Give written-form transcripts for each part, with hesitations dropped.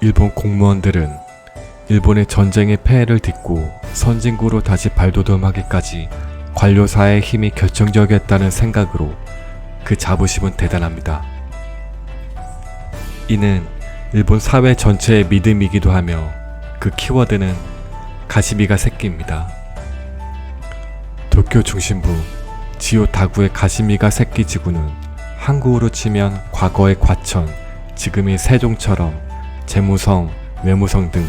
일본 공무원들은 일본의 전쟁의 폐해를 딛고 선진국으로 다시 발돋움하기까지 관료사의 힘이 결정적이었다는 생각으로 그 자부심은 대단합니다. 이는 일본 사회 전체의 믿음이기도 하며 그 키워드는 가시미가 새끼입니다. 도쿄 중심부 지오 다구의 가시미가 새끼 지구는 한국으로 치면 과거의 과천, 지금의 세종처럼 재무성, 외무성 등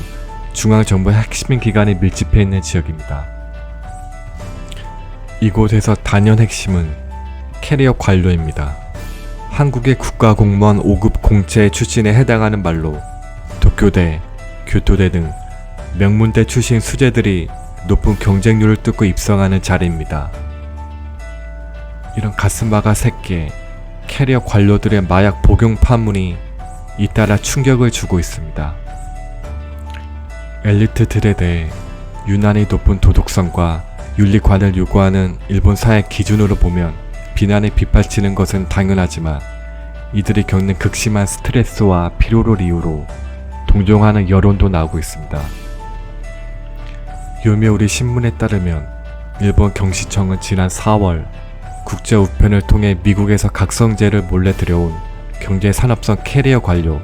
중앙정부의 핵심 기관이 밀집해 있는 지역입니다. 이곳에서 단연 핵심은 캐리어 관료입니다. 한국의 국가공무원 5급 공채 출신에 해당하는 말로 도쿄대, 교토대 등 명문대 출신 수재들이 높은 경쟁률을 뚫고 입성하는 자리입니다. 이런 가스마가 새끼 캐리어 관료들의 마약 복용 파문이 잇따라 충격을 주고 있습니다. 엘리트들에 대해 유난히 높은 도덕성과 윤리관을 요구하는 일본 사회 기준으로 보면 비난에 빗발치는 것은 당연하지만 이들이 겪는 극심한 스트레스와 피로를 이유로 동정하는 여론도 나오고 있습니다. 요미우리 신문에 따르면 일본 경시청은 지난 4월 국제 우편을 통해 미국에서 각성제를 몰래 들여온 경제산업성 캐리어 관료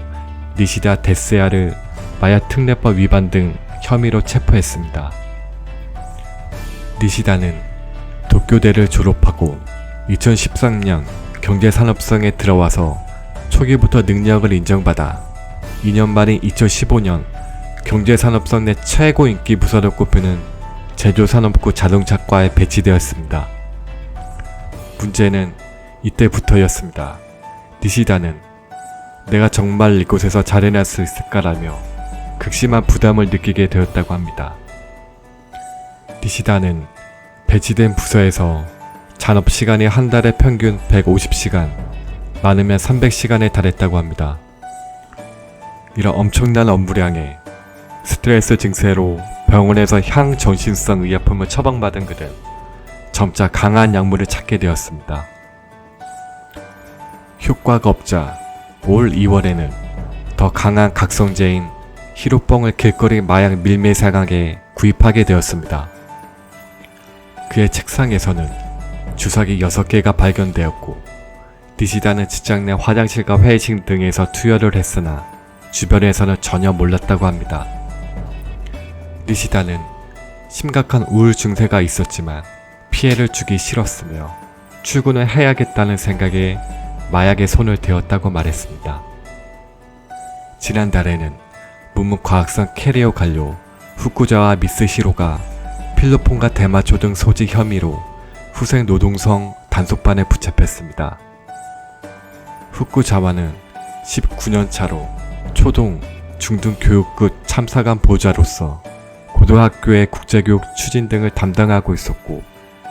니시다 데스야를 마약 특례법 위반 등 혐의로 체포했습니다. 니시다는 도쿄대를 졸업하고 2013년 경제산업성에 들어와서 초기부터 능력을 인정받아 2년 만인 2015년 경제산업성 내 최고 인기 부서로 꼽히는 제조산업부 자동차과에 배치되었습니다. 문제는 이때부터였습니다. 니시다는 내가 정말 이곳에서 잘해낼 수 있을까라며 극심한 부담을 느끼게 되었다고 합니다. 니시다는 배치된 부서에서 잔업시간이 한 달에 평균 150시간, 많으면 300시간에 달했다고 합니다. 이런 엄청난 업무량에 스트레스 증세로 병원에서 향정신성 의약품을 처방받은 그는 점차 강한 약물을 찾게 되었습니다. 효과가 없자 올 2월에는 더 강한 각성제인 히로뽕을 길거리 마약 밀매사강에 구입하게 되었습니다. 그의 책상에서는 주사기 6개가 발견되었고 니시다는 직장 내 화장실과 회의실 등에서 투여를 했으나 주변에서는 전혀 몰랐다고 합니다. 니시다는 심각한 우울 증세가 있었지만 피해를 주기 싫었으며 출근을 해야겠다는 생각에 마약에 손을 대었다고 말했습니다. 지난달에는 문무과학성 캐리어 관료 후쿠자와 미스히로가 필로폰과 대마초 등 소지 혐의로 후생 노동성 단속반에 붙잡혔습니다. 후쿠자와는 19년 차로 초등, 중등 교육급 참사관 보좌로서 고등학교의 국제교육 추진 등을 담당하고 있었고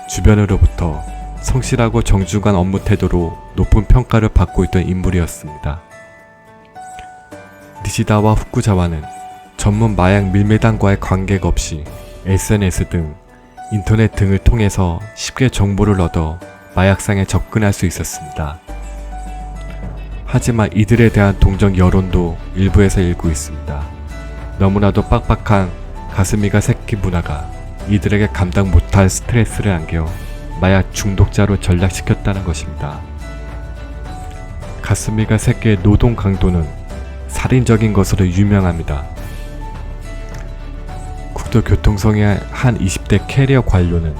주변으로부터 성실하고 정중한 업무 태도로 높은 평가를 받고 있던 인물이었습니다. 니시다와 후쿠자와는 전문 마약 밀매단과의 관계가 없이 SNS 등 인터넷 등을 통해서 쉽게 정보를 얻어 마약상에 접근할 수 있었습니다. 하지만 이들에 대한 동정 여론도 일부에서 일고 있습니다. 너무나도 빡빡한 가스미가 새끼 문화가 이들에게 감당 못할 스트레스를 안겨 마약 중독자로 전락시켰다는 것입니다. 가스미가 새끼의 노동 강도는 살인적인 것으로 유명합니다. 국토교통성의 한 20대 캐리어 관료는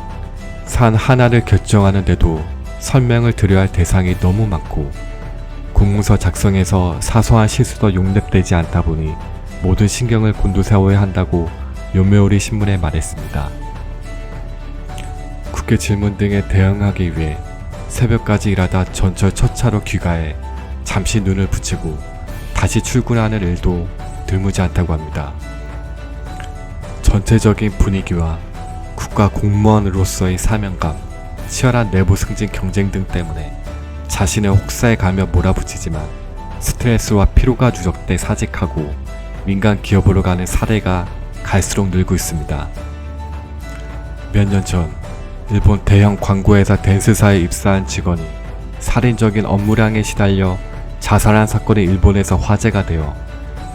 사안 하나를 결정하는데도 설명을 드려야 할 대상이 너무 많고 공문서 작성에서 사소한 실수도 용납되지 않다 보니 모든 신경을 곤두세워야 한다고 요미우리 신문에 말했습니다. 국회 질문 등에 대응하기 위해 새벽까지 일하다 전철 첫 차로 귀가해 잠시 눈을 붙이고 다시 출근하는 일도 드물지 않다고 합니다. 전체적인 분위기와 국가 공무원으로서의 사명감, 치열한 내부 승진 경쟁 등 때문에 자신의 혹사에 가며 몰아붙이지만 스트레스와 피로가 누적돼 사직하고 민간 기업으로 가는 사례가 갈수록 늘고 있습니다. 몇 년 전 일본 대형 광고회사 댄스사에 입사한 직원이 살인적인 업무량에 시달려 자살한 사건이 일본에서 화제가 되어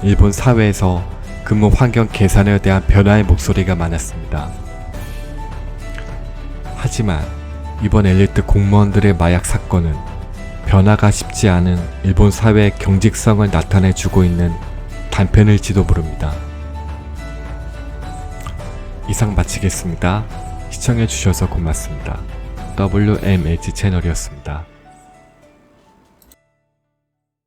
일본 사회에서 근무 환경 개선에 대한 변화의 목소리가 많았습니다. 하지만 이번 엘리트 공무원들의 마약 사건은 변화가 쉽지 않은 일본 사회의 경직성을 나타내주고 있는 단편일지도 모릅니다. 이상 마치겠습니다. 시청해주셔서 고맙습니다. WMH 채널이었습니다.